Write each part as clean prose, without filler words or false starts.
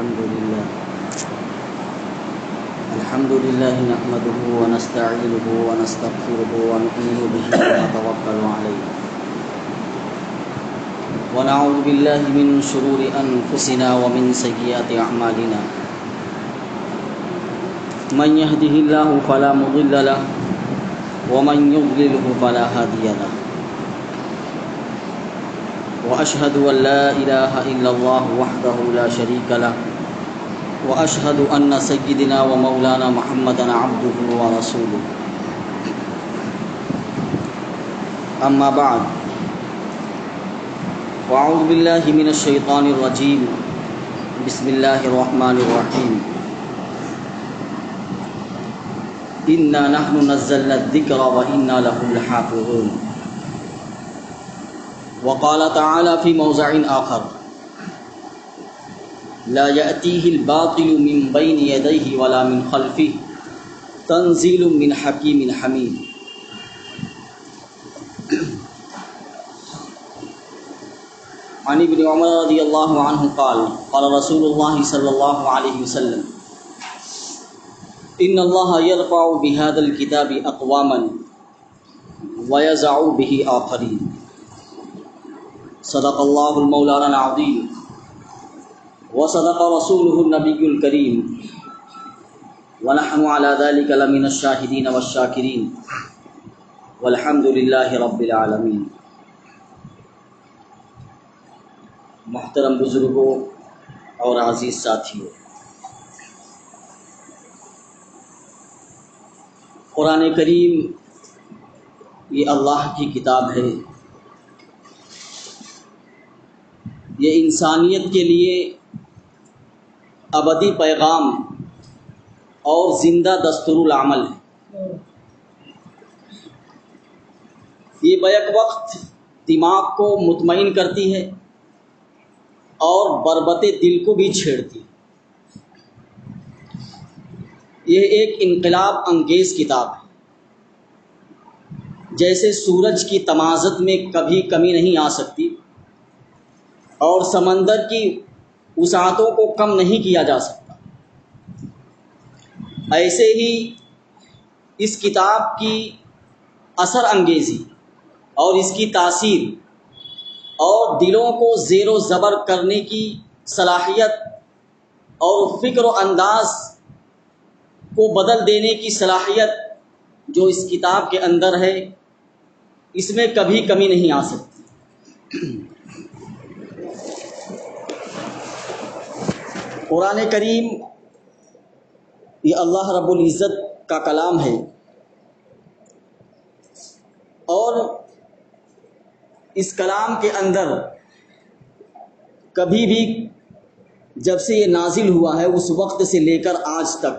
الحمد لله نحمده ونستعينه ونستغفره ونؤمن به ونتوكل عليه ونعوذ بالله من شرور أنفسنا ومن سيئات أعمالنا من يهده الله فلا مضل له ومن يضلله فلا هادي له وأشهد أن لا إله إلا الله وحده لا شريك له وأشهد أن سيدنا ومولانا محمدا عبده ورسوله أما بعد وأعوذ بالله من الشيطان الرجيم بسم الله الرحمن الرحيم إنا نحن نزلنا الذكر وإنا له لحافظون وقال تعالى في موضع آخر لا يأتيه الباطل من بين يديه ولا من خلفه تنزيل من حكيم حميد عن ابن عمر رضي الله عنه قال قال رسول الله صلى الله عليه وسلم إن الله يرفع بهذا الكتاب أقواما ويزع به آخرين صدق الله المولانا العظيم وصدق رسوله النبي الكريم ونحن على ذلك لمن الشاهدين والشاكرين والحمد لله رب العالمين. محترم بزرگوں اور عزیز ساتھیوں، قرآن کریم یہ اللہ کی کتاب ہے. یہ انسانیت کے لیے ابدی پیغام اور زندہ دستور العمل ہے. یہ بیک وقت دماغ کو مطمئن کرتی ہے اور بربط دل کو بھی چھیڑتی ہے. یہ ایک انقلاب انگیز کتاب ہے. جیسے سورج کی تمازت میں کبھی کمی نہیں آ سکتی اور سمندر کی وسعتوں کو کم نہیں کیا جا سکتا، ایسے ہی اس کتاب کی اثر انگیزی اور اس کی تاثیر اور دلوں کو زیر و زبر کرنے کی صلاحیت اور فکر و انداز کو بدل دینے کی صلاحیت جو اس کتاب کے اندر ہے، اس میں کبھی کمی نہیں آ سکتی. قرآن کریم یہ اللہ رب العزت کا کلام ہے اور اس کلام کے اندر کبھی بھی جب سے یہ نازل ہوا ہے اس وقت سے لے کر آج تک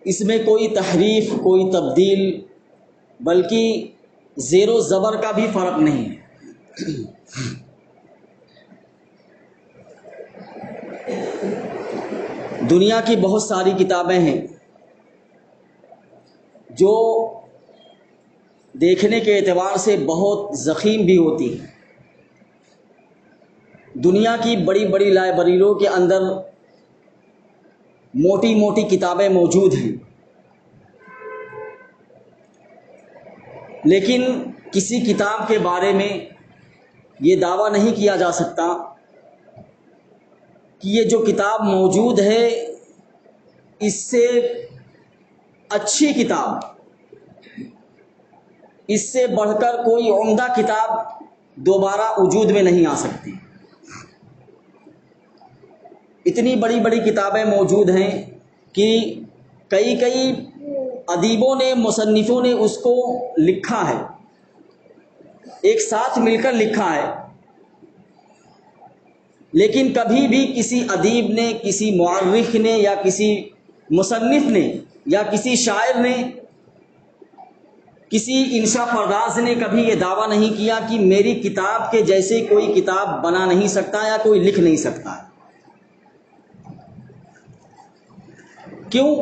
اس میں کوئی تحریف، کوئی تبدیل، بلکہ زیر و زبر کا بھی فرق نہیں ہے. دنیا کی بہت ساری کتابیں ہیں جو دیکھنے کے اعتبار سے بہت ضخیم بھی ہوتی ہیں. دنیا کی بڑی بڑی لائبریریوں کے اندر موٹی موٹی کتابیں موجود ہیں، لیکن کسی کتاب کے بارے میں یہ دعویٰ نہیں کیا جا سکتا کہ یہ جو کتاب موجود ہے اس سے اچھی کتاب، اس سے بڑھ کر کوئی عمدہ کتاب دوبارہ وجود میں نہیں آ سکتی. اتنی بڑی بڑی کتابیں موجود ہیں کہ کئی ادیبوں نے، مصنفوں نے اس کو لکھا ہے، ایک ساتھ مل کر لکھا ہے، لیکن کبھی بھی کسی ادیب نے، کسی مورخ نے یا کسی مصنف نے یا کسی شاعر نے، کسی انشا پرداز نے کبھی یہ دعویٰ نہیں کیا کہ میری کتاب کے جیسے کوئی کتاب بنا نہیں سکتا یا کوئی لکھ نہیں سکتا. کیوں؟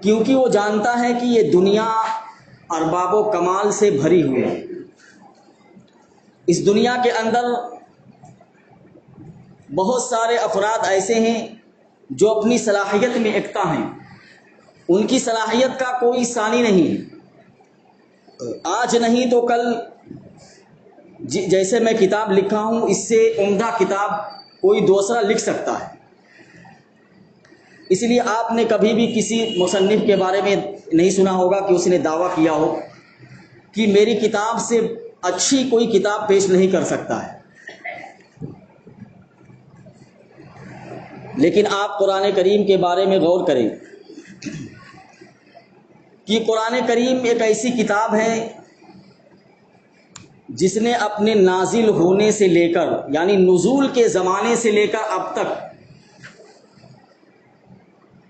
کیونکہ وہ جانتا ہے کہ یہ دنیا ارباب و کمال سے بھری ہوئی ہے. اس دنیا کے اندر بہت سارے افراد ایسے ہیں جو اپنی صلاحیت میں یکتا ہیں، ان کی صلاحیت کا کوئی ثانی نہیں، آج نہیں تو کل جیسے میں کتاب لکھا ہوں اس سے عمدہ کتاب کوئی دوسرا لکھ سکتا ہے۔ اس لیے آپ نے کبھی بھی کسی مصنف کے بارے میں نہیں سنا ہوگا کہ اس نے دعویٰ کیا ہو کہ میری کتاب سے اچھی کوئی کتاب پیش نہیں کر سکتا ہے۔ لیکن آپ قرآن کریم کے بارے میں غور کریں کہ قرآن کریم ایک ایسی کتاب ہے جس نے اپنے نازل ہونے سے لے کر، یعنی نزول کے زمانے سے لے کر اب تک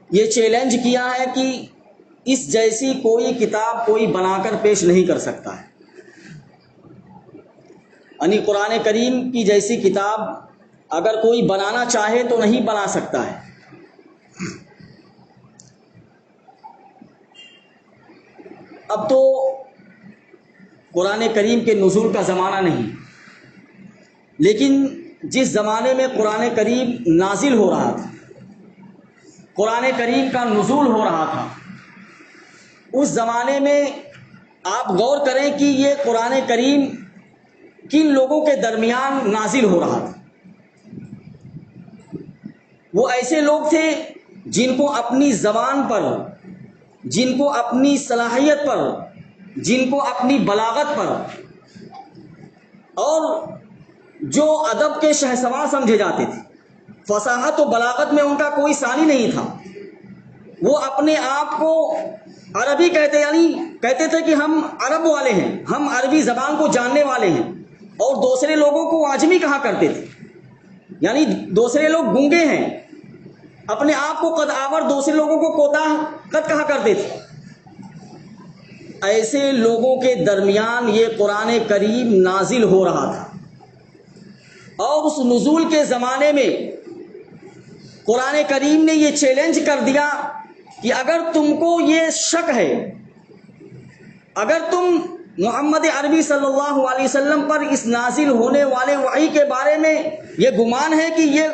یہ چیلنج کیا ہے کہ اس جیسی کوئی کتاب کوئی بنا کر پیش نہیں کر سکتا ہے۔ یعنی قرآن کریم کی جیسی کتاب اگر کوئی بنانا چاہے تو نہیں بنا سکتا ہے۔ اب تو قرآن کریم کے نزول کا زمانہ نہیں، لیکن جس زمانے میں قرآن کریم نازل ہو رہا تھا، قرآن کریم کا نزول ہو رہا تھا، اس زمانے میں آپ غور کریں کہ یہ قرآن کریم کن لوگوں کے درمیان نازل ہو رہا تھا۔ وہ ایسے لوگ تھے جن کو اپنی زبان پر، جن کو اپنی صلاحیت پر، جن کو اپنی بلاغت پر، اور جو ادب کے شہسوار سمجھے جاتے تھے، فصاحت و بلاغت میں ان کا کوئی ثانی نہیں تھا۔ وہ اپنے آپ کو عربی کہتے، یعنی کہتے تھے کہ ہم عرب والے ہیں، ہم عربی زبان کو جاننے والے ہیں، اور دوسرے لوگوں کو عاجمی کہا کرتے تھے، یعنی دوسرے لوگ گونگے ہیں، اپنے آپ کو قد آور، دوسرے لوگوں کو کوتاہ قد کہا کرتے تھے۔ ایسے لوگوں کے درمیان یہ قرآن کریم نازل ہو رہا تھا، اور اس نزول کے زمانے میں قرآن کریم نے یہ چیلنج کر دیا کہ اگر تم کو یہ شک ہے، اگر تم محمد عربی صلی اللہ علیہ وسلم پر اس نازل ہونے والے وحی کے بارے میں یہ گمان ہے کہ یہ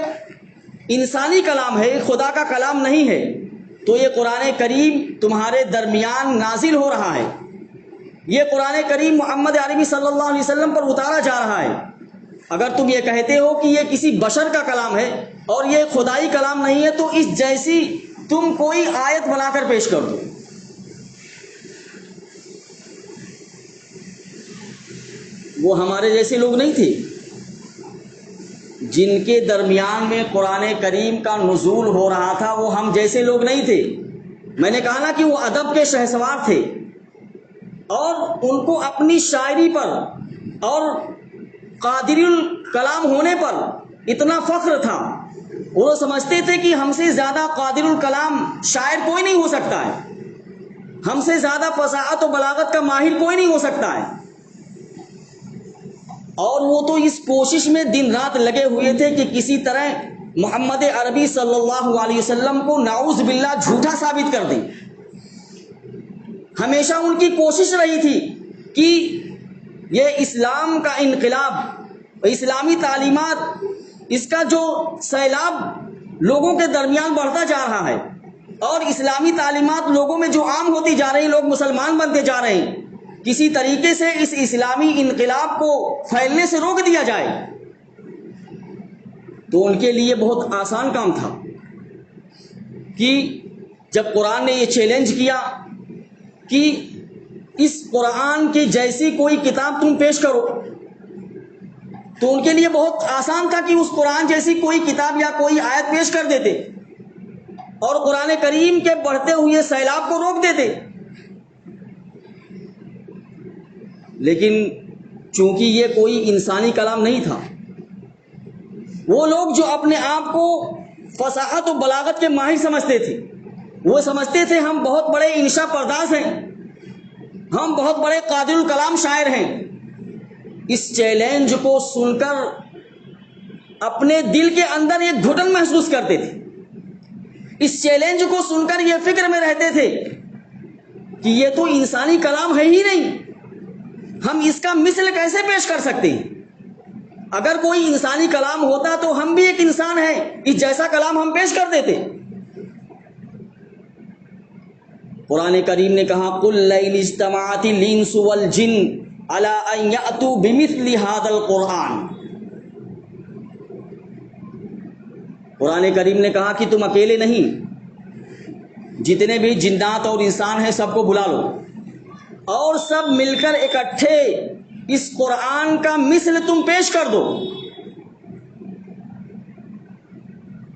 انسانی کلام ہے، خدا کا کلام نہیں ہے، تو یہ قرآن کریم تمہارے درمیان نازل ہو رہا ہے، یہ قرآن کریم محمد عربی صلی اللہ علیہ وسلم پر اتارا جا رہا ہے۔ اگر تم یہ کہتے ہو کہ یہ کسی بشر کا کلام ہے اور یہ خدائی کلام نہیں ہے تو اس جیسی تم کوئی آیت بنا کر پیش کر دو۔ وہ ہمارے جیسے لوگ نہیں تھے جن کے درمیان میں قرآن کریم کا نزول ہو رہا تھا، وہ ہم جیسے لوگ نہیں تھے۔ میں نے کہا نا کہ وہ ادب کے شہسوار تھے، اور ان کو اپنی شاعری پر اور قادر الکلام ہونے پر اتنا فخر تھا، وہ سمجھتے تھے کہ ہم سے زیادہ قادر الکلام شاعر کوئی نہیں ہو سکتا ہے، ہم سے زیادہ فصاحت و بلاغت کا ماہر کوئی نہیں ہو سکتا ہے۔ اور وہ تو اس کوشش میں دن رات لگے ہوئے تھے کہ کسی طرح محمد عربی صلی اللہ علیہ وسلم کو نعوذ باللہ جھوٹا ثابت کر دیں۔ ہمیشہ ان کی کوشش رہی تھی کہ یہ اسلام کا انقلاب، اسلامی تعلیمات، اس کا جو سیلاب لوگوں کے درمیان بڑھتا جا رہا ہے، اور اسلامی تعلیمات لوگوں میں جو عام ہوتی جا رہی، لوگ مسلمان بنتے جا رہے ہیں، کسی طریقے سے اس اسلامی انقلاب کو پھیلنے سے روک دیا جائے۔ تو ان کے لیے بہت آسان کام تھا کہ جب قرآن نے یہ چیلنج کیا کہ اس قرآن کی جیسی کوئی کتاب تم پیش کرو، تو ان کے لیے بہت آسان تھا کہ اس قرآن جیسی کوئی کتاب یا کوئی آیت پیش کر دیتے اور قرآن کریم کے بڑھتے ہوئے سیلاب کو روک دیتے۔ لیکن چونکہ یہ کوئی انسانی کلام نہیں تھا، وہ لوگ جو اپنے آپ کو فصاحت و بلاغت کے ماہر سمجھتے تھے، وہ سمجھتے تھے ہم بہت بڑے انشا پرداز ہیں، ہم بہت بڑے قادر الکلام شاعر ہیں۔ اس چیلنج کو سن کر اپنے دل کے اندر ایک گھٹن محسوس کرتے تھے، اس چیلنج کو سن کر یہ فکر میں رہتے تھے کہ یہ تو انسانی کلام ہے ہی نہیں، ہم اس کا مثل کیسے پیش کر سکتے ہیں۔ اگر کوئی انسانی کلام ہوتا تو ہم بھی ایک انسان ہیں، اس جیسا کلام ہم پیش کر دیتے۔ قرآن کریم نے کہا قُلْ لَئِنِ اجْتَمَعَتِ الْإِنسُ وَالْجِنُّ عَلَىٰ أَن يَأْتُوا بِمِثْلِ هَٰذَا الْقُرْآنِ۔ قرآن کریم نے کہا کہ تم اکیلے نہیں، جتنے بھی جنات اور انسان ہیں سب کو بلا لو اور سب مل کر اکٹھے اس قرآن کا مثل تم پیش کر دو۔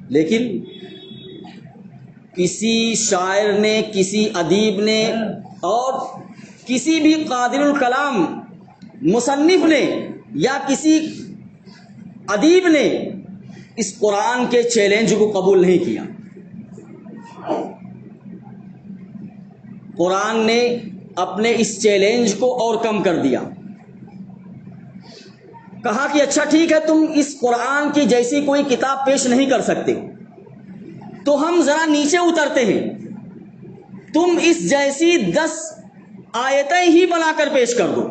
لیکن کسی شاعر نے، کسی ادیب نے اور کسی بھی قادر الکلام مصنف نے یا کسی ادیب نے اس قرآن کے چیلنج کو قبول نہیں کیا۔ قرآن نے اپنے اس چیلنج کو اور کم کر دیا، کہا کہ اچھا ٹھیک ہے، تم اس قرآن کی جیسی کوئی کتاب پیش نہیں کر سکتے تو ہم ذرا نیچے اترتے ہیں، تم اس جیسی 10 آیتیں ہی بنا کر پیش کر دو،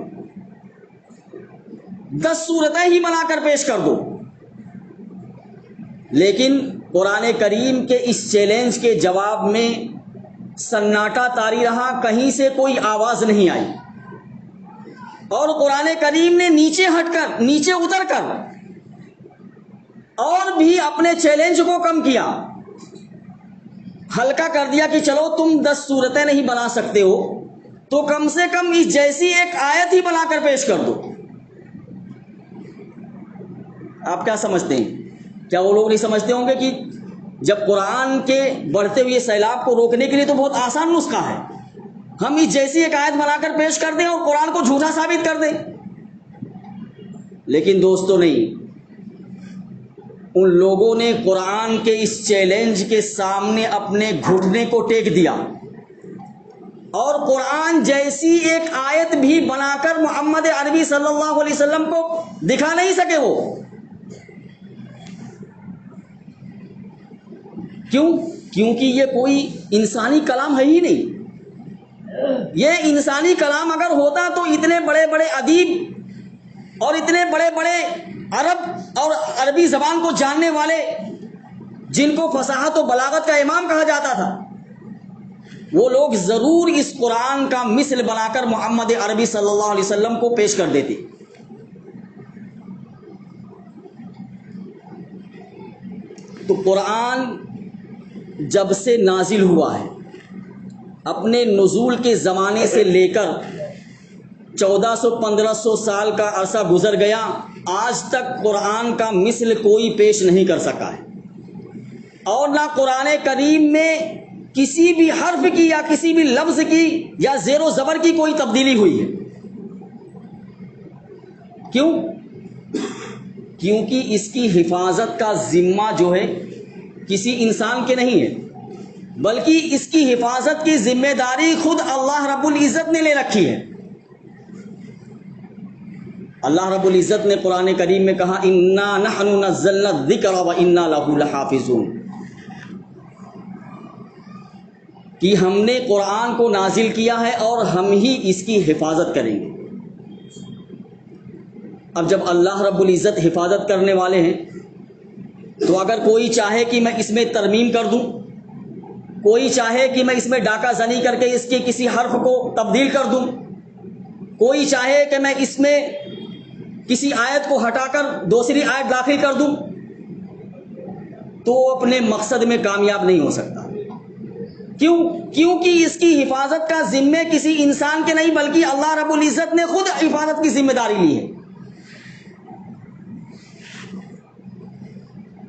10 سورتیں ہی بنا کر پیش کر دو۔ لیکن قرآن کریم کے اس چیلنج کے جواب میں سناٹا طاری رہا، کہیں سے کوئی آواز نہیں آئی، اور قرآن کریم نے نیچے اتر کر اور بھی اپنے چیلنج کو کم کیا، ہلکا کر دیا کہ چلو تم 10 سورتیں نہیں بنا سکتے ہو تو کم سے کم اس جیسی ایک آیت ہی بنا کر پیش کر دو۔ آپ کیا سمجھتے ہیں؟ کیا وہ لوگ نہیں سمجھتے ہوں گے کہ جب قرآن کے بڑھتے ہوئے سیلاب کو روکنے کے لیے تو بہت آسان نسخہ ہے، ہم اس جیسی ایک آیت بنا کر پیش کر دیں اور قرآن کو جھوٹا ثابت کر دیں؟ لیکن دوستو نہیں، ان لوگوں نے قرآن کے اس چیلنج کے سامنے اپنے گھٹنے کو ٹیک دیا اور قرآن جیسی ایک آیت بھی بنا کر محمد عربی صلی اللہ علیہ وسلم کو دکھا نہیں سکے۔ وہ کیوں؟ کیونکہ یہ کوئی انسانی کلام ہے ہی نہیں۔ یہ انسانی کلام اگر ہوتا تو اتنے بڑے بڑے ادیب اور اتنے بڑے بڑے عرب اور عربی زبان کو جاننے والے، جن کو فصاحت و بلاغت کا امام کہا جاتا تھا، وہ لوگ ضرور اس قرآن کا مثل بنا کر محمد عربی صلی اللہ علیہ وسلم کو پیش کر دیتے۔ تو قرآن جب سے نازل ہوا ہے، اپنے نزول کے زمانے سے لے کر 1400-1500 سال کا عرصہ گزر گیا، آج تک قرآن کا مثل کوئی پیش نہیں کر سکا ہے، اور نہ قرآن کریم میں کسی بھی حرف کی یا کسی بھی لفظ کی یا زیر و زبر کی کوئی تبدیلی ہوئی ہے۔ کیوں؟ کیونکہ اس کی حفاظت کا ذمہ جو ہے کسی انسان کے نہیں ہے، بلکہ اس کی حفاظت کی ذمہ داری خود اللہ رب العزت نے لے رکھی ہے۔ اللہ رب العزت نے قرآن کریم میں کہا اِنَّا نَحْنُ نَزَّلْنَا الذِّكْرَ وَإِنَّا لَهُ لَحَافِظُونَ، کہ ہم نے قرآن کو نازل کیا ہے اور ہم ہی اس کی حفاظت کریں گے۔ اب جب اللہ رب العزت حفاظت کرنے والے ہیں تو اگر کوئی چاہے کہ میں اس میں ترمیم کر دوں، کوئی چاہے کہ میں اس میں ڈاکہ زنی کر کے اس کے کسی حرف کو تبدیل کر دوں، کوئی چاہے کہ میں اس میں کسی آیت کو ہٹا کر دوسری آیت داخل کر دوں، تو اپنے مقصد میں کامیاب نہیں ہو سکتا۔ کیوں؟ کیونکہ اس کی حفاظت کا ذمہ کسی انسان کے نہیں بلکہ اللہ رب العزت نے خود حفاظت کی ذمہ داری لی ہے۔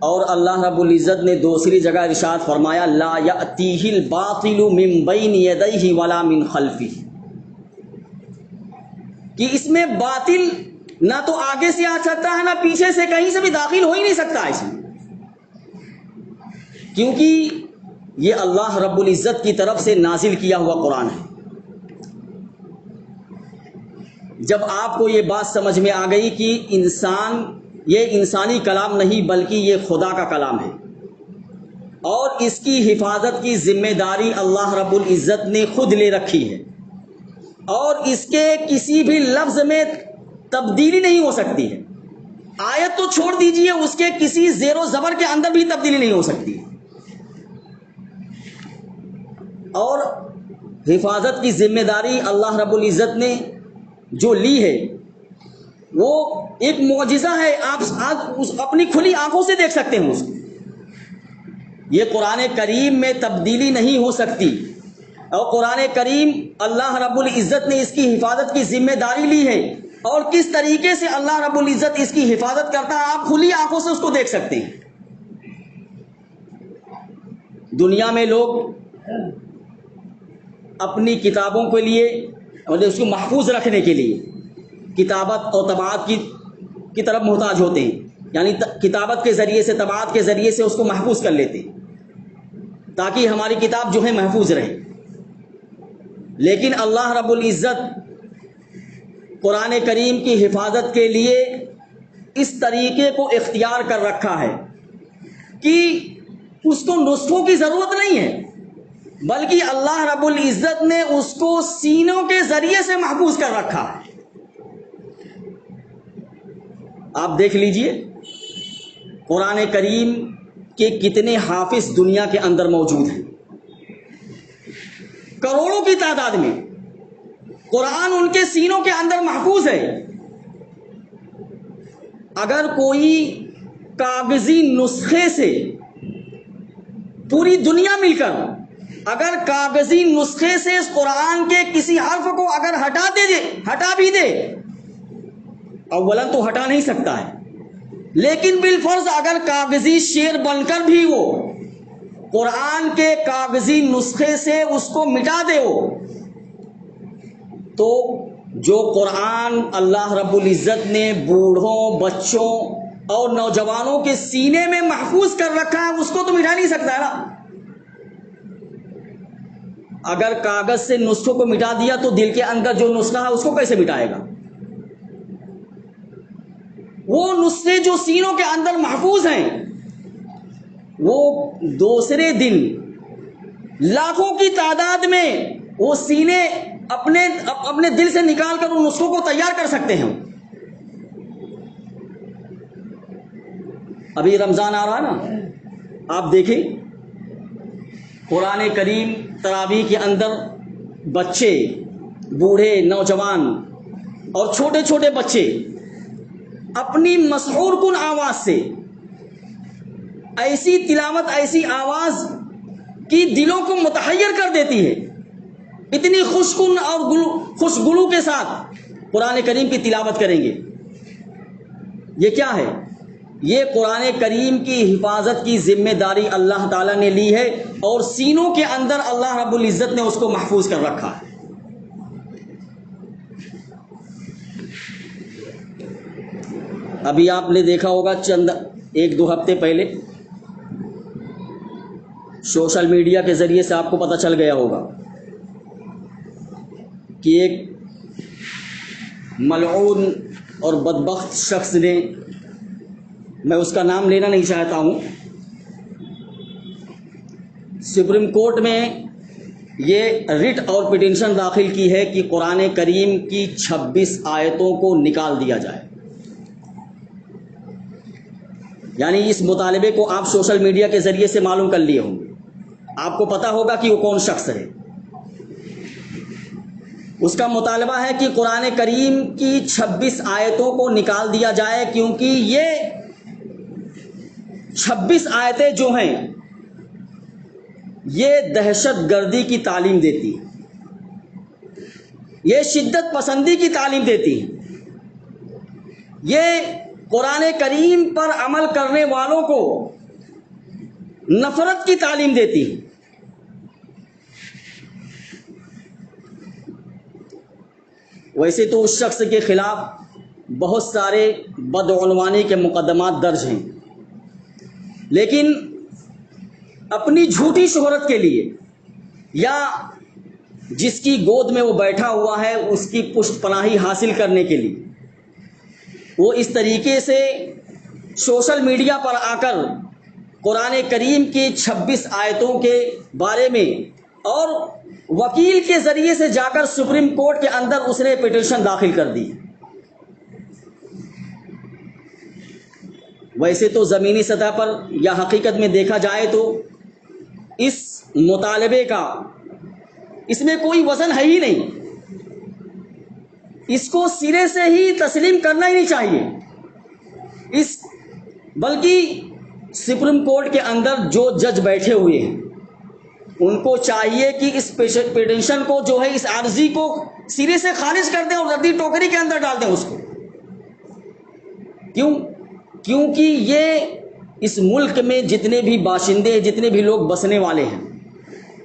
اور اللہ رب العزت نے دوسری جگہ ارشاد فرمایا لا یأتیہ الباطل من بین یدیہ ولا من خلفہ، کہ اس میں باطل نہ تو آگے سے آ سکتا ہے نہ پیچھے سے، کہیں سے بھی داخل ہو ہی نہیں سکتا اس میں، کیونکہ یہ اللہ رب العزت کی طرف سے نازل کیا ہوا قرآن ہے۔ جب آپ کو یہ بات سمجھ میں آ گئی کہ یہ انسانی کلام نہیں بلکہ یہ خدا کا کلام ہے اور اس کی حفاظت کی ذمہ داری اللہ رب العزت نے خود لے رکھی ہے اور اس کے کسی بھی لفظ میں تبدیلی نہیں ہو سکتی ہے، آیت تو چھوڑ دیجئے، اس کے کسی زیر و زبر کے اندر بھی تبدیلی نہیں ہو سکتی. اور حفاظت کی ذمہ داری اللہ رب العزت نے جو لی ہے وہ ایک معجزہ ہے. آپ اپنی کھلی آنکھوں سے دیکھ سکتے ہیں اس کو. یہ قرآن کریم میں تبدیلی نہیں ہو سکتی. اور قرآن کریم اللہ رب العزت نے اس کی حفاظت کی ذمہ داری لی ہے، اور کس طریقے سے اللہ رب العزت اس کی حفاظت کرتا ہے آپ کھلی آنکھوں سے اس کو دیکھ سکتے ہیں. دنیا میں لوگ اپنی کتابوں کے لیے اور اس کو محفوظ رکھنے کے لیے کتابت اور طباعت کی طرف محتاج ہوتے ہیں. یعنی کتابت کے ذریعے سے، طباعت کے ذریعے سے اس کو محفوظ کر لیتے ہیں تاکہ ہماری کتاب جو ہے محفوظ رہے. لیکن اللہ رب العزت قرآن کریم کی حفاظت کے لیے اس طریقے کو اختیار کر رکھا ہے کہ اس کو نسخوں کی ضرورت نہیں ہے، بلکہ اللہ رب العزت نے اس کو سینوں کے ذریعے سے محفوظ کر رکھا ہے. آپ دیکھ لیجئے قرآن کریم کے کتنے حافظ دنیا کے اندر موجود ہیں، کروڑوں کی تعداد میں. قرآن ان کے سینوں کے اندر محفوظ ہے. اگر کوئی کاغذی نسخے سے پوری دنیا مل کر اگر کاغذی نسخے سے اس قرآن کے کسی حرف کو اگر ہٹا بھی دے، اولاً تو ہٹا نہیں سکتا ہے، لیکن بالفرض اگر کاغذی شعر بن کر بھی وہ قرآن کے کاغذی نسخے سے اس کو مٹا دے تو جو قرآن اللہ رب العزت نے بوڑھوں، بچوں اور نوجوانوں کے سینے میں محفوظ کر رکھا ہے اس کو تو مٹا نہیں سکتا ہے نا. اگر کاغذ سے نسخوں کو مٹا دیا تو دل کے اندر جو نسخہ ہے اس کو کیسے مٹائے گا؟ وہ نسخے جو سینوں کے اندر محفوظ ہیں وہ دوسرے دن لاکھوں کی تعداد میں وہ سینے اپنے دل سے نکال کر ان نسخوں کو تیار کر سکتے ہیں. ابھی رمضان آ رہا ہے نا، آپ دیکھیں قرآن کریم تراویح کے اندر بچے، بوڑھے، نوجوان اور چھوٹے چھوٹے بچے اپنی مسحور کن آواز سے ایسی تلاوت، ایسی آواز کی دلوں کو متحیر کر دیتی ہے. اتنی خوشکن اور خوشگلو کے ساتھ قرآن کریم کی تلاوت کریں گے. یہ کیا ہے؟ یہ قرآن کریم کی حفاظت کی ذمہ داری اللہ تعالیٰ نے لی ہے، اور سینوں کے اندر اللہ رب العزت نے اس کو محفوظ کر رکھا ہے. ابھی آپ نے دیکھا ہوگا چند ایک دو ہفتے پہلے سوشل میڈیا کے ذریعے سے آپ کو پتہ چل گیا ہوگا کہ ایک ملعون اور بدبخت شخص نے، میں اس کا نام لینا نہیں چاہتا ہوں، سپریم کورٹ میں یہ رٹ اور پٹیشن داخل کی ہے کہ قرآن کریم کی 26 آیتوں کو نکال دیا جائے. یعنی اس مطالبے کو آپ سوشل میڈیا کے ذریعے سے معلوم کر لیے ہوں گے، آپ کو پتا ہوگا کہ وہ کون شخص ہے. اس کا مطالبہ ہے کہ قرآن کریم کی 26 آیتوں کو نکال دیا جائے، کیونکہ یہ 26 آیتیں جو ہیں یہ دہشت گردی کی تعلیم دیتی ہیں، یہ شدت پسندی کی تعلیم دیتی ہیں، یہ قرآن کریم پر عمل کرنے والوں کو نفرت کی تعلیم دیتی ہیں. ویسے تو اس شخص کے خلاف بہت سارے بدعنوانی کے مقدمات درج ہیں، لیکن اپنی جھوٹی شہرت کے لیے یا جس کی گود میں وہ بیٹھا ہوا ہے اس کی پشت پناہی حاصل کرنے کے لیے وہ اس طریقے سے سوشل میڈیا پر آ کر قرآن کریم کی 26 آیتوں کے بارے میں اور وکیل کے ذریعے سے جا کر سپریم کورٹ کے اندر اس نے پٹیشن داخل کر دی. ویسے تو زمینی سطح پر یا حقیقت میں دیکھا جائے تو اس مطالبے کا اس میں کوئی وزن ہے ہی نہیں، اس کو سرے سے ہی تسلیم کرنا ہی نہیں چاہیے۔ بلکہ سپریم کورٹ کے اندر جو جج بیٹھے ہوئے ہیں ان کو چاہیے کہ اس پٹیشن کو جو ہے، اس عرضی کو سرے سے خارج کر دیں اور ردی ٹوکری کے اندر ڈال دیں اس کو۔ کیونکہ یہ اس ملک میں جتنے بھی باشندے ہیں، جتنے بھی لوگ بسنے والے ہیں،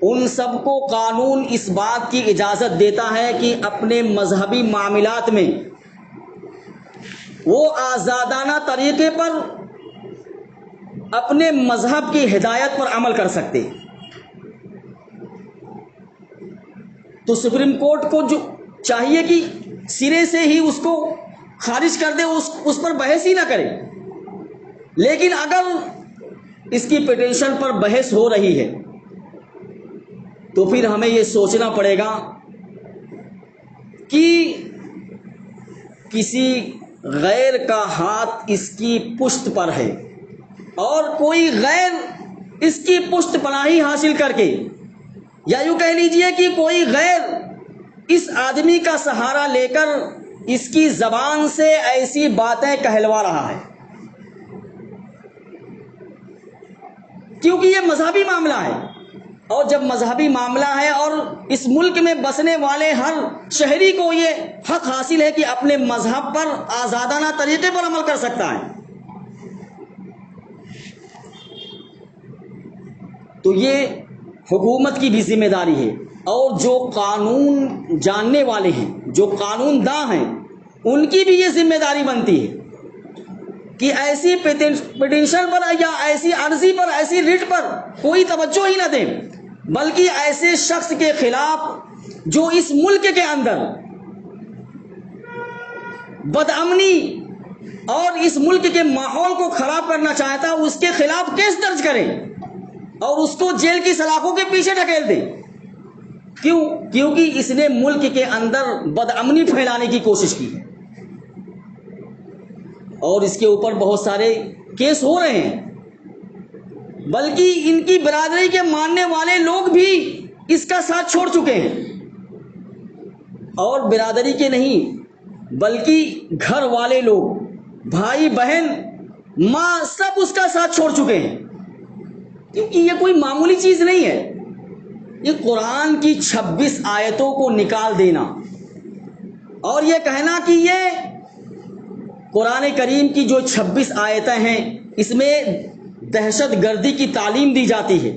ان سب کو قانون اس بات کی اجازت دیتا ہے کہ اپنے مذہبی معاملات میں وہ آزادانہ طریقے پر اپنے مذہب کی ہدایت پر عمل کر سکتے۔ تو سپریم کورٹ کو جو چاہیے کہ سرے سے ہی اس کو خارج کر دے، اس پر بحث ہی نہ کرے۔ لیکن اگر اس کی پٹیشن پر بحث ہو رہی ہے تو پھر ہمیں یہ سوچنا پڑے گا کہ کسی غیر کا ہاتھ اس کی پشت پر ہے اور کوئی غیر اس کی پشت پناہی حاصل کر کے، یا یوں کہہ لیجئے کہ کوئی غیر اس آدمی کا سہارا لے کر اس کی زبان سے ایسی باتیں کہلوا رہا ہے، کیونکہ یہ مذہبی معاملہ ہے۔ اور جب مذہبی معاملہ ہے اور اس ملک میں بسنے والے ہر شہری کو یہ حق حاصل ہے کہ اپنے مذہب پر آزادانہ طریقے پر عمل کر سکتا ہے، تو یہ حکومت کی بھی ذمہ داری ہے، اور جو قانون جاننے والے ہیں، جو قانون داں ہیں، ان کی بھی یہ ذمہ داری بنتی ہے کہ ایسی پٹیشن پر یا ایسی عرضی پر، ایسی ریٹ پر کوئی توجہ ہی نہ دیں، بلکہ ایسے شخص کے خلاف جو اس ملک کے اندر بدامنی اور اس ملک کے ماحول کو خراب کرنا چاہتا ہے، اس کے خلاف کیس درج کریں اور اس کو جیل کی سلاخوں کے پیچھے ڈھکیل دیں۔ کیونکہ اس نے ملک کے اندر بدامنی پھیلانے کی کوشش کی ہے، اور اس کے اوپر بہت سارے کیس ہو رہے ہیں، بلکہ ان کی برادری کے ماننے والے لوگ بھی اس کا ساتھ چھوڑ چکے ہیں، اور برادری کے نہیں بلکہ گھر والے لوگ، بھائی بہن، ماں، سب اس کا ساتھ چھوڑ چکے ہیں، کیونکہ یہ کوئی معمولی چیز نہیں ہے۔ یہ قرآن کی 26 آیتوں کو نکال دینا اور یہ کہنا کہ یہ قرآن کریم کی جو 26 آیتیں ہیں اس میں دہشت گردی کی تعلیم دی جاتی ہے،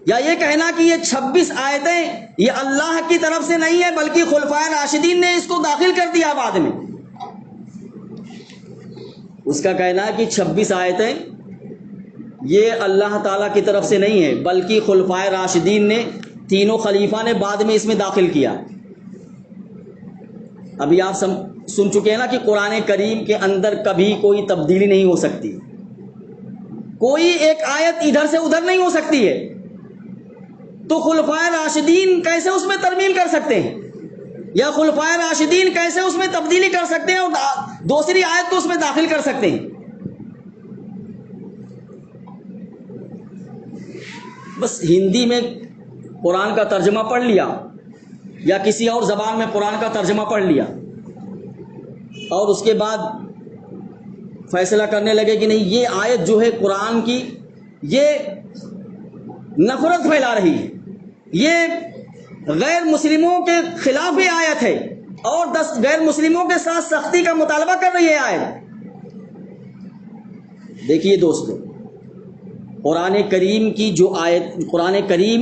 یا یہ کہنا کہ یہ 26 آیتیں یہ اللہ کی طرف سے نہیں ہے بلکہ خلفائے راشدین نے اس کو داخل کر دیا بعد میں، اس کا کہنا ہے کہ 26 آیتیں یہ اللہ تعالیٰ کی طرف سے نہیں ہے بلکہ خلفائے راشدین نے، تینوں خلیفہ نے بعد میں اس میں داخل کیا۔ ابھی آپ سن چکے ہیں نا کہ قرآن کریم کے اندر کبھی کوئی تبدیلی نہیں ہو سکتی، کوئی ایک آیت ادھر سے ادھر نہیں ہو سکتی ہے، تو خلفائے راشدین کیسے اس میں ترمیم کر سکتے ہیں، یا خلفائے راشدین کیسے اس میں تبدیلی کر سکتے ہیں اور دوسری آیت کو اس میں داخل کر سکتے ہیں؟ بس ہندی میں قرآن کا ترجمہ پڑھ لیا یا کسی اور زبان میں قرآن کا ترجمہ پڑھ لیا اور اس کے بعد فیصلہ کرنے لگے کہ نہیں، یہ آیت جو ہے قرآن کی یہ نفرت پھیلا رہی ہے، یہ غیر مسلموں کے خلاف یہ آیت ہے اور غیر مسلموں کے ساتھ سختی کا مطالبہ کر رہی ہے آیت۔ دیکھیے دوستو، قرآن کریم کی جو آیت، قرآن کریم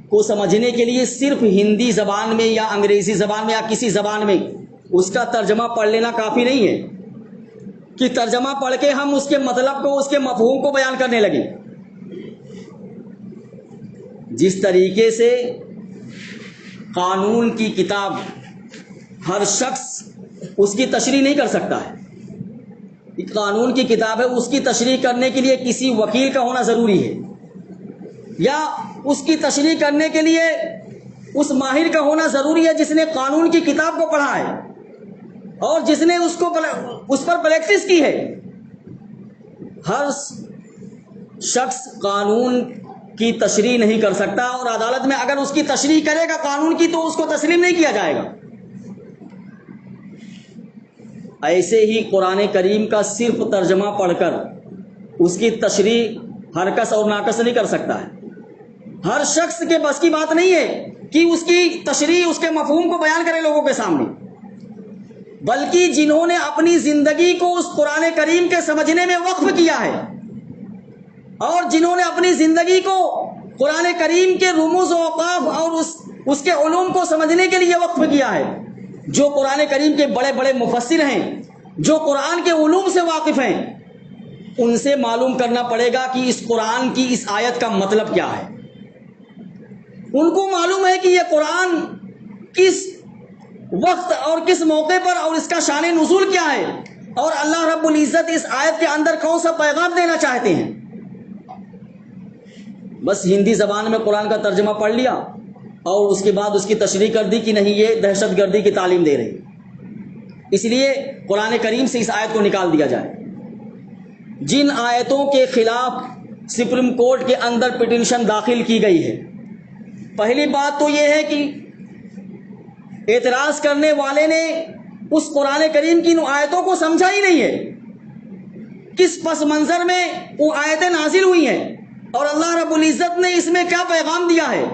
کو سمجھنے کے لیے صرف ہندی زبان میں یا انگریزی زبان میں یا کسی زبان میں اس کا ترجمہ پڑھ لینا کافی نہیں ہے کہ ترجمہ پڑھ کے ہم اس کے مطلب کو، اس کے مفہوم کو بیان کرنے لگیں۔ جس طریقے سے قانون کی کتاب ہر شخص اس کی تشریح نہیں کر سکتا ہے، قانون کی کتاب ہے، اس کی تشریح کرنے کے لیے کسی وکیل کا ہونا ضروری ہے، یا اس کی تشریح کرنے کے لیے اس ماہر کا ہونا ضروری ہے جس نے قانون کی کتاب کو پڑھا ہے اور جس نے اس پر پریکٹس کی ہے، ہر شخص قانون کی تشریح نہیں کر سکتا، اور عدالت میں اگر اس کی تشریح کرے گا قانون کی تو اس کو تسلیم نہیں کیا جائے گا۔ ایسے ہی قرآن کریم کا صرف ترجمہ پڑھ کر اس کی تشریح ہر کس اور ناقص نہیں کر سکتا ہے۔ ہر شخص کے بس کی بات نہیں ہے کہ اس کی تشریح، اس کے مفہوم کو بیان کرے لوگوں کے سامنے، بلکہ جنہوں نے اپنی زندگی کو اس قرآن کریم کے سمجھنے میں وقف کیا ہے، اور جنہوں نے اپنی زندگی کو قرآن کریم کے رموز و اوقاف اور اس کے علوم کو سمجھنے کے لیے وقف کیا ہے، جو قرآن کریم کے بڑے بڑے مفسر ہیں، جو قرآن کے علوم سے واقف ہیں، ان سے معلوم کرنا پڑے گا کہ اس قرآن کی اس آیت کا مطلب کیا ہے۔ ان کو معلوم ہے کہ یہ قرآن کس وقت اور کس موقع پر اور اس کا شان نزول کیا ہے، اور اللہ رب العزت اس آیت کے اندر کون سا پیغام دینا چاہتے ہیں۔ بس ہندی زبان میں قرآن کا ترجمہ پڑھ لیا اور اس کے بعد اس کی تشریح کر دی کہ نہیں یہ دہشت گردی کی تعلیم دے رہی، اس لیے قرآن کریم سے اس آیت کو نکال دیا جائے۔ جن آیتوں کے خلاف سپریم کورٹ کے اندر پٹیشن داخل کی گئی ہے، پہلی بات تو یہ ہے کہ اعتراض کرنے والے نے اس قرآن کریم کی ان آیتوں کو سمجھا ہی نہیں ہے، کس پس منظر میں وہ آیتیں نازل ہوئی ہیں اور اللہ رب العزت نے اس میں کیا پیغام دیا ہے۔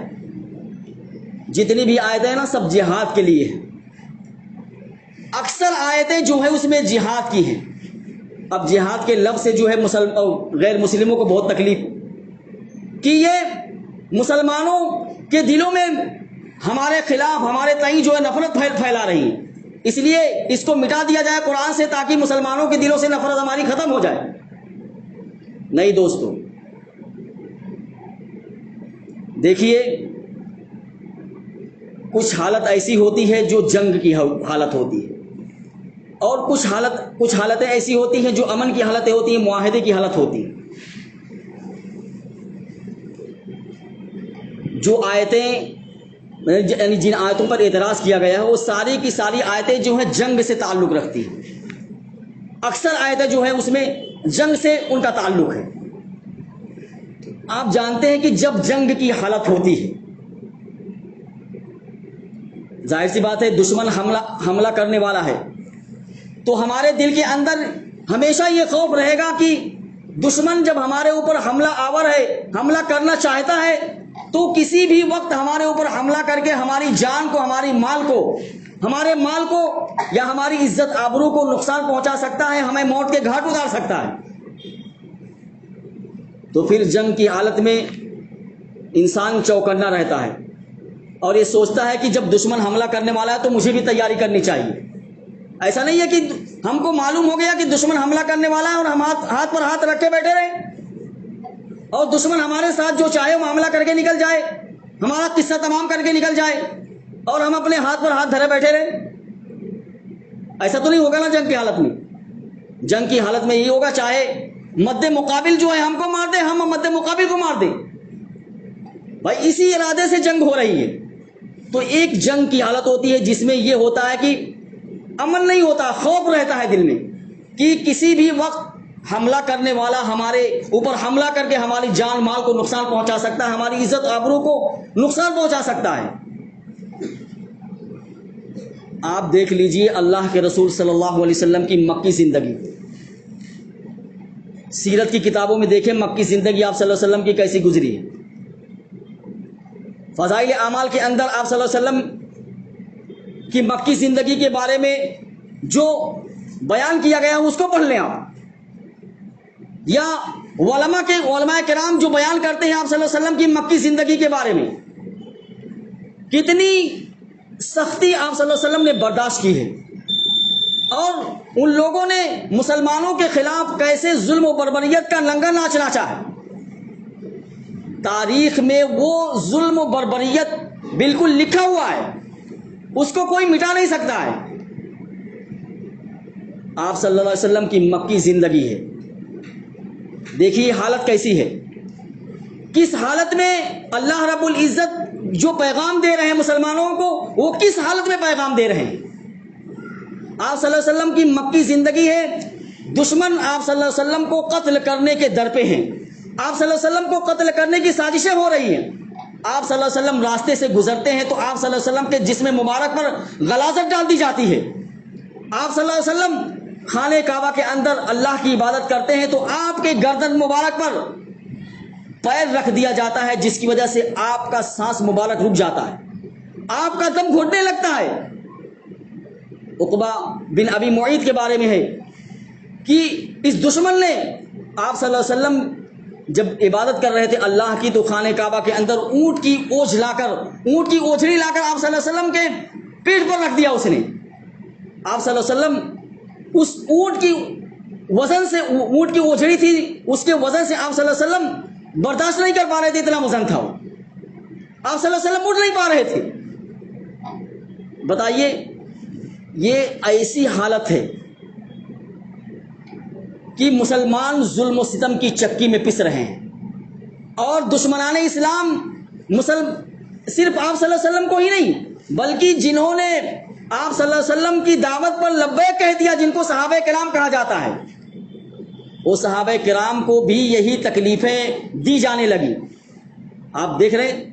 جتنی بھی آیتیں ہیں نا سب جہاد کے لیے ہیں، اکثر آیتیں جو ہے اس میں جہاد کی ہیں۔ اب جہاد کے لفظ سے جو ہے غیر مسلموں کو بہت تکلیف کہ یہ مسلمانوں کے دلوں میں ہمارے خلاف، ہمارے تئیں جو ہے نفرت پھیلا رہی ہے، اس لیے اس کو مٹا دیا جائے قرآن سے تاکہ مسلمانوں کے دلوں سے نفرت ہماری ختم ہو جائے۔ نہیں دوستو، دیکھیے کچھ حالت ایسی ہوتی ہے جو جنگ کی حالت ہوتی ہے، اور کچھ حالتیں ایسی ہوتی ہیں جو امن کی حالتیں ہوتی ہیں، معاہدے کی حالت ہوتی ہے۔ جو آیتیں یعنی جن آیتوں پر اعتراض کیا گیا ہے وہ ساری کی ساری آیتیں جو ہیں جنگ سے تعلق رکھتی ہیں، اکثر آیتیں جو ہیں اس میں جنگ سے ان کا تعلق ہے۔ آپ جانتے ہیں کہ جب جنگ کی حالت ہوتی ہے، ظاہر سی بات ہے دشمن حملہ کرنے والا ہے، تو ہمارے دل کے اندر ہمیشہ یہ خوف رہے گا کہ دشمن جب ہمارے اوپر حملہ آور ہے، حملہ کرنا چاہتا ہے، تو کسی بھی وقت ہمارے اوپر حملہ کر کے ہماری جان کو، ہمارے مال کو یا ہماری عزت آبرو کو نقصان پہنچا سکتا ہے، ہمیں موت کے گھاٹ اتار سکتا ہے۔ تو پھر جنگ کی حالت میں انسان چوکنا رہتا ہے اور یہ سوچتا ہے کہ جب دشمن حملہ کرنے والا ہے تو مجھے بھی تیاری کرنی چاہیے۔ ایسا نہیں ہے کہ ہم کو معلوم ہو گیا کہ دشمن حملہ کرنے والا ہے اور ہم ہاتھ پر ہاتھ رکھ کے بیٹھے رہے اور دشمن ہمارے ساتھ جو چاہے وہ حملہ کر کے نکل جائے، ہمارا قصہ تمام کر کے نکل جائے اور ہم اپنے ہاتھ پر ہاتھ دھرے بیٹھے رہے۔ ایسا تو نہیں ہوگا نا جنگ کی حالت میں۔ جنگ کی حالت میں یہ ہوگا چاہے مد مقابل جو ہے ہم کو مار دے، ہم مد مقابل کو مار دیں، بھائی اسی ارادے سے جنگ ہو رہی ہے۔ تو ایک جنگ کی حالت ہوتی ہے جس میں یہ ہوتا ہے کہ امن نہیں ہوتا، خوف رہتا ہے دل میں کہ کسی بھی وقت حملہ کرنے والا ہمارے اوپر حملہ کر کے ہماری جان مال کو نقصان پہنچا سکتا ہے، ہماری عزت آبرو کو نقصان پہنچا سکتا ہے۔ آپ دیکھ لیجئے اللہ کے رسول صلی اللہ علیہ وسلم کی مکی زندگی، سیرت کی کتابوں میں دیکھیں مکی زندگی آپ صلی اللہ علیہ وسلم کی کیسی گزری ہے۔ فضائل اعمال کے اندر آپ صلی اللہ علیہ وسلم کی مکی زندگی کے بارے میں جو بیان کیا گیا اس کو پڑھ لیں آپ، یا علماء کرام جو بیان کرتے ہیں آپ صلی اللہ علیہ وسلم کی مکی زندگی کے بارے میں، کتنی سختی آپ صلی اللہ علیہ وسلم نے برداشت کی ہے اور ان لوگوں نے مسلمانوں کے خلاف کیسے ظلم و بربریت کا لنگر ناچ ناچا ہے۔ تاریخ میں وہ ظلم و بربریت بالکل لکھا ہوا ہے، اس کو کوئی مٹا نہیں سکتا ہے۔ آپ صلی اللہ علیہ وسلم کی مکی زندگی ہے، دیکھیے حالت کیسی ہے، کس حالت میں اللہ رب العزت جو پیغام دے رہے ہیں مسلمانوں کو وہ کس حالت میں پیغام دے رہے ہیں۔ آپ صلی اللہ علیہ وسلم کی مکی زندگی ہے دشمن آپ صلی اللہ علیہ وسلم کو قتل کرنے کے در پہ ہیں، آپ صلی اللہ علیہ وسلم کو قتل کرنے کی سازشیں ہو رہی ہیں، آپ صلی اللہ علیہ وسلم راستے سے گزرتے ہیں تو آپ صلی اللہ علیہ وسلم کے جسم مبارک پر غلاظت ڈال دی جاتی ہے، آپ صلی اللہ علیہ وسلم خانہ کعبہ کے اندر اللہ کی عبادت کرتے ہیں تو آپ کے گردن مبارک پر پیر رکھ دیا جاتا ہے، جس کی وجہ سے آپ کا سانس مبارک رک جاتا ہے، آپ کا دم گھٹنے لگتا ہے۔ عقبہ بن ابی معیط کے بارے میں ہے کہ اس دشمن نے آپ صلی اللہ علیہ وسلم جب عبادت کر رہے تھے اللہ کی تو خانہ کعبہ کے اندر اونٹ کی اوجھ لا کر، اونٹ کی اوجھڑی لا کر آپ صلی اللہ علیہ وسلم کے پیٹ پر رکھ دیا اس نے۔ آپ صلی اللہ علیہ وسلم اس اونٹ کی وزن سے، اونٹ کی اوجھڑی تھی اس کے وزن سے آپ صلی اللہ علیہ وسلم برداشت نہیں کر پا رہے تھے، اتنا وزن تھا وہ، آپ صلی اللہ علیہ وسلم اٹھ نہیں پا رہے تھے۔ بتائیے یہ ایسی حالت ہے کہ مسلمان ظلم و ستم کی چکی میں پس رہے ہیں، اور دشمنان اسلام صرف آپ صلی اللہ علیہ وسلم کو ہی نہیں بلکہ جنہوں نے آپ صلی اللہ علیہ وسلم کی دعوت پر لبیک کہہ دیا، جن کو صحابہ کرام کہا جاتا ہے، وہ صحابہ کرام کو بھی یہی تکلیفیں دی جانے لگی۔ آپ دیکھ رہے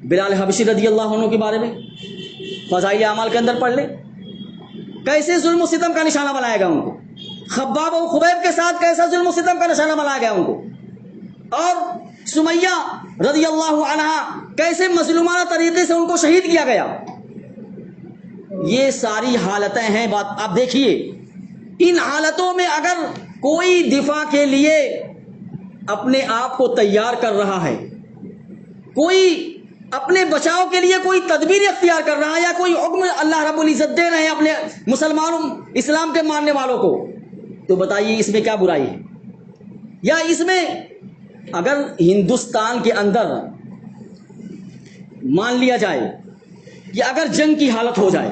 بلال حبشی رضی اللہ عنہ کے بارے میں فضائل اعمال کے اندر پڑھ لیں، کیسے ظلم و ستم کا نشانہ بنایا گیا ان کو، خباب و خبیب کے ساتھ کیسا ظلم و ستم کا نشانہ بنایا گیا ان کو، اور سمیہ رضی اللہ عنہا کیسے مظلومانہ طریقے سے ان کو شہید کیا گیا۔ یہ ساری حالتیں ہیں، بات آپ دیکھیے، ان حالتوں میں اگر کوئی دفاع کے لیے اپنے آپ کو تیار کر رہا ہے، کوئی اپنے بچاؤ کے لیے کوئی تدبیر اختیار کر رہا ہے، یا کوئی حکم اللہ رب العزت دے رہے ہیں اپنے مسلمانوں اسلام کے ماننے والوں کو، تو بتائیے اس میں کیا برائی ہے؟ یا اس میں اگر ہندوستان کے اندر مان لیا جائے کہ اگر جنگ کی حالت ہو جائے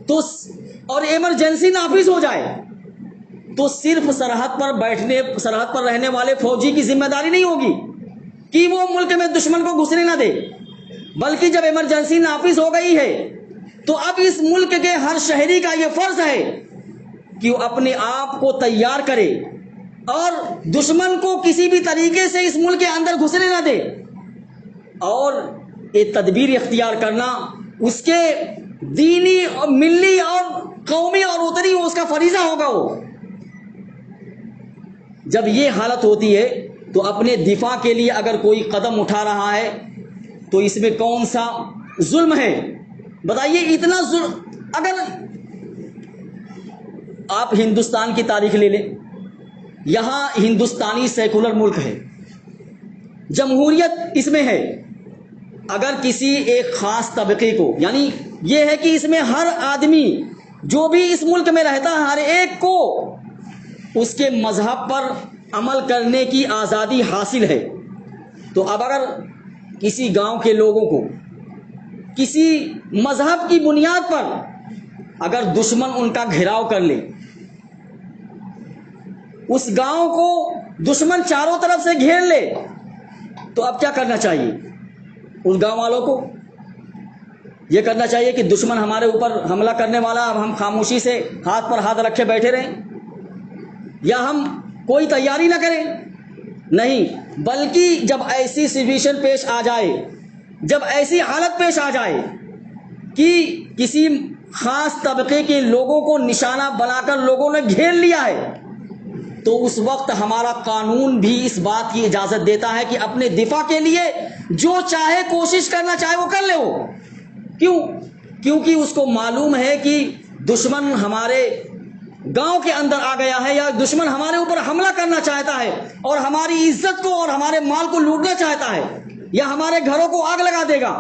تو اور ایمرجنسی نافذ ہو جائے تو صرف سرحد پر رہنے والے فوجی کی ذمہ داری نہیں ہوگی کہ وہ ملک میں دشمن کو گھسنے نہ دے، بلکہ جب ایمرجنسی نافذ ہو گئی ہے تو اب اس ملک کے ہر شہری کا یہ فرض ہے کہ وہ اپنے آپ کو تیار کرے اور دشمن کو کسی بھی طریقے سے اس ملک کے اندر گھسنے نہ دے، اور یہ تدبیر اختیار کرنا اس کے دینی اور ملی اور قومی اور وطنی اس کا فریضہ ہوگا۔ وہ جب یہ حالت ہوتی ہے تو اپنے دفاع کے لیے اگر کوئی قدم اٹھا رہا ہے تو اس میں کون سا ظلم ہے؟ بتائیے اتنا ظلم۔ اگر آپ ہندوستان کی تاریخ لے لیں، یہاں ہندوستانی سیکولر ملک ہے، جمہوریت اس میں ہے، اگر کسی ایک خاص طبقے کو، یعنی یہ ہے کہ اس میں ہر آدمی جو بھی اس ملک میں رہتا ہے ہر ایک کو اس کے مذہب پر عمل کرنے کی آزادی حاصل ہے، تو اب اگر کسی گاؤں کے لوگوں کو کسی مذہب کی بنیاد پر اگر دشمن ان کا گھیراؤ کر لے، اس گاؤں کو دشمن چاروں طرف سے گھیر لے، تو اب کیا کرنا چاہیے؟ اس گاؤں والوں کو یہ کرنا چاہیے کہ دشمن ہمارے اوپر حملہ کرنے والا، اب ہم خاموشی سے ہاتھ پر ہاتھ رکھے بیٹھے رہیں، یا ہم کوئی تیاری نہ کریں؟ نہیں، بلکہ جب ایسی سچویشن پیش آ جائے، جب ایسی حالت پیش آ جائے کہ کسی خاص طبقے کے لوگوں کو نشانہ بنا کر لوگوں نے گھیر لیا ہے، تو اس وقت ہمارا قانون بھی اس بات کی اجازت دیتا ہے کہ اپنے دفاع کے لیے جو چاہے کوشش کرنا چاہے وہ کر لے۔ وہ کیونکہ اس کو معلوم ہے کہ دشمن ہمارے گاؤں کے اندر آ گیا ہے، یا دشمن ہمارے اوپر حملہ کرنا چاہتا ہے اور ہماری عزت کو اور ہمارے مال کو لوٹنا چاہتا ہے، یا ہمارے گھروں کو آگ لگا دے گا،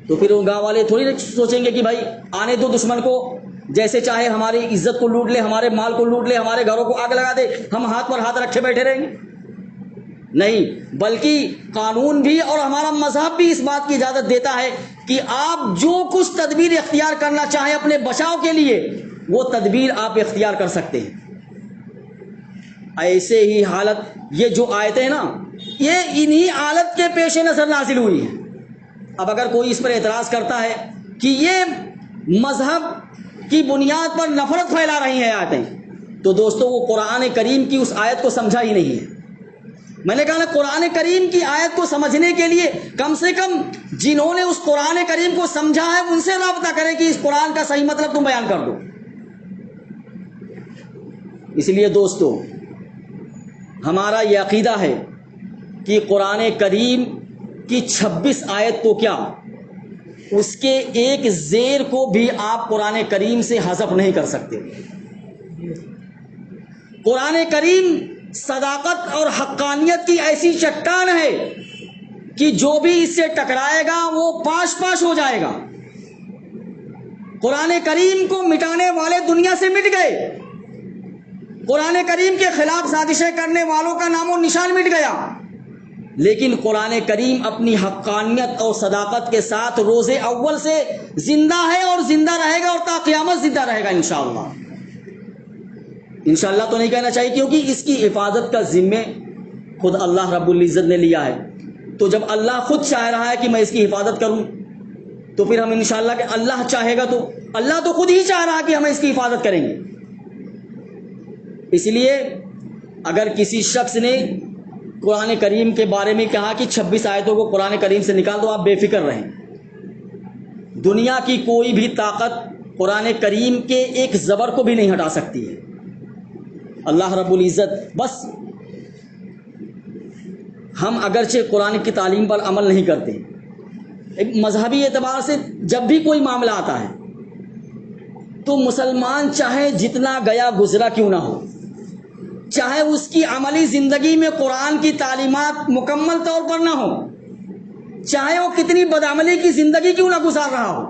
تو پھر وہ گاؤں والے تھوڑی سوچیں گے کہ بھائی آنے دو دشمن کو، جیسے چاہے ہماری عزت کو لوٹ لے، ہمارے مال کو لوٹ لے، ہمارے گھروں کو آگ لگا دے، ہم ہاتھ پر ہاتھ رکھے بیٹھے رہیں گے؟ نہیں، بلکہ قانون بھی اور ہمارا مذہب بھی اس بات کی اجازت دیتا ہے کہ آپ جو کچھ تدبیر اختیار کرنا چاہیں اپنے بچاؤ کے لیے وہ تدبیر آپ اختیار کر سکتے ہیں۔ ایسے ہی حالت، یہ جو آیتیں نا یہ انہی حالت کے پیش نظر نازل ہوئی ہے۔ اب اگر کوئی اس پر اعتراض کرتا ہے کہ یہ مذہب کی بنیاد پر نفرت پھیلا رہی ہیں آیتیں، تو دوستو وہ قرآن کریم کی اس آیت کو سمجھا ہی نہیں ہے۔ میں نے کہا نا قرآن کریم کی آیت کو سمجھنے کے لیے کم سے کم جنہوں نے اس قرآن کریم کو سمجھا ہے ان سے رابطہ کریں کہ اس قرآن کا صحیح مطلب تم بیان کر دو۔ اس لیے دوستو ہمارا یہ عقیدہ ہے کہ قرآن کریم کی 26 آیت تو کیا، اس کے ایک زیر کو بھی آپ قرآن کریم سے حذف نہیں کر سکتے۔ قرآن کریم صداقت اور حقانیت کی ایسی چٹان ہے کہ جو بھی اس سے ٹکرائے گا وہ پاش پاش ہو جائے گا۔ قرآن کریم کو مٹانے والے دنیا سے مٹ گئے، قرآن کریم کے خلاف سازشیں کرنے والوں کا نام و نشان مٹ گیا، لیکن قرآن کریم اپنی حقانیت اور صداقت کے ساتھ روز اول سے زندہ ہے اور زندہ رہے گا اور تا قیامت زندہ رہے گا انشاءاللہ۔ انشاءاللہ تو نہیں کہنا چاہیے کیونکہ اس کی حفاظت کا ذمہ خود اللہ رب العزت نے لیا ہے۔ تو جب اللہ خود چاہ رہا ہے کہ میں اس کی حفاظت کروں تو پھر ہم انشاءاللہ کہ اللہ چاہے گا تو اللہ تو خود ہی چاہ رہا ہے کہ ہم اس کی حفاظت کریں گے۔ اس لیے اگر کسی شخص نے قرآن کریم کے بارے میں کہا کہ 26 آیتوں کو قرآن کریم سے نکال دو، آپ بے فکر رہیں، دنیا کی کوئی بھی طاقت قرآن کریم کے ایک زبر کو بھی نہیں ہٹا سکتی ہے۔ اللہ رب العزت بس ہم اگرچہ قرآن کی تعلیم پر عمل نہیں کرتے، ایک مذہبی اعتبار سے جب بھی کوئی معاملہ آتا ہے تو مسلمان چاہے جتنا گیا گزرا کیوں نہ ہو، چاہے اس کی عملی زندگی میں قرآن کی تعلیمات مکمل طور پر نہ ہو، چاہے وہ کتنی بدعملی کی زندگی کیوں نہ گزار رہا ہو،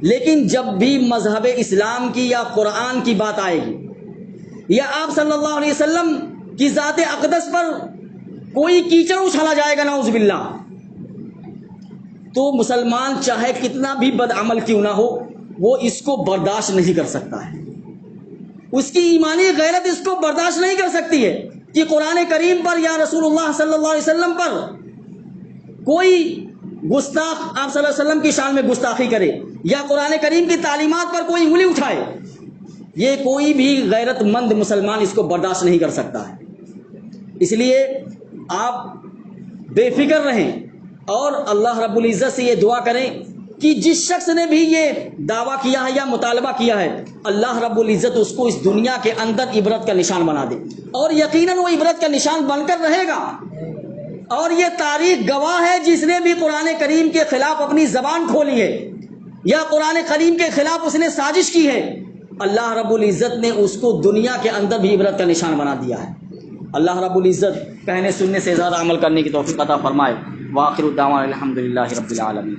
لیکن جب بھی مذہب اسلام کی یا قرآن کی بات آئے گی یا آپ صلی اللہ علیہ وسلم کی ذات اقدس پر کوئی کیچڑ اچھالا جائے گا نعوذ باللہ، تو مسلمان چاہے کتنا بھی بدعمل کیوں نہ ہو وہ اس کو برداشت نہیں کر سکتا ہے، اس کی ایمانی غیرت اس کو برداشت نہیں کر سکتی ہے کہ قرآن کریم پر یا رسول اللہ صلی اللہ علیہ وسلم پر کوئی گستاخ آپ صلی اللہ علیہ وسلم کی شان میں گستاخی کرے یا قرآن کریم کی تعلیمات پر کوئی انگلی اٹھائے، یہ کوئی بھی غیرت مند مسلمان اس کو برداشت نہیں کر سکتا ہے۔ اس لیے آپ بے فکر رہیں اور اللہ رب العزت سے یہ دعا کریں کہ جس شخص نے بھی یہ دعویٰ کیا ہے یا مطالبہ کیا ہے اللہ رب العزت اس کو اس دنیا کے اندر عبرت کا نشان بنا دے، اور یقیناً وہ عبرت کا نشان بن کر رہے گا۔ اور یہ تاریخ گواہ ہے، جس نے بھی قرآن کریم کے خلاف اپنی زبان کھولی ہے یا قرآن کریم کے خلاف اس نے سازش کی ہے، اللہ رب العزت نے اس کو دنیا کے اندر بھی عبرت کا نشان بنا دیا ہے۔ اللہ رب العزت کہنے سننے سے زیادہ عمل کرنے کی توفیق عطا فرمائے۔ وآخر الدعوانا الحمدللہ رب العالمین۔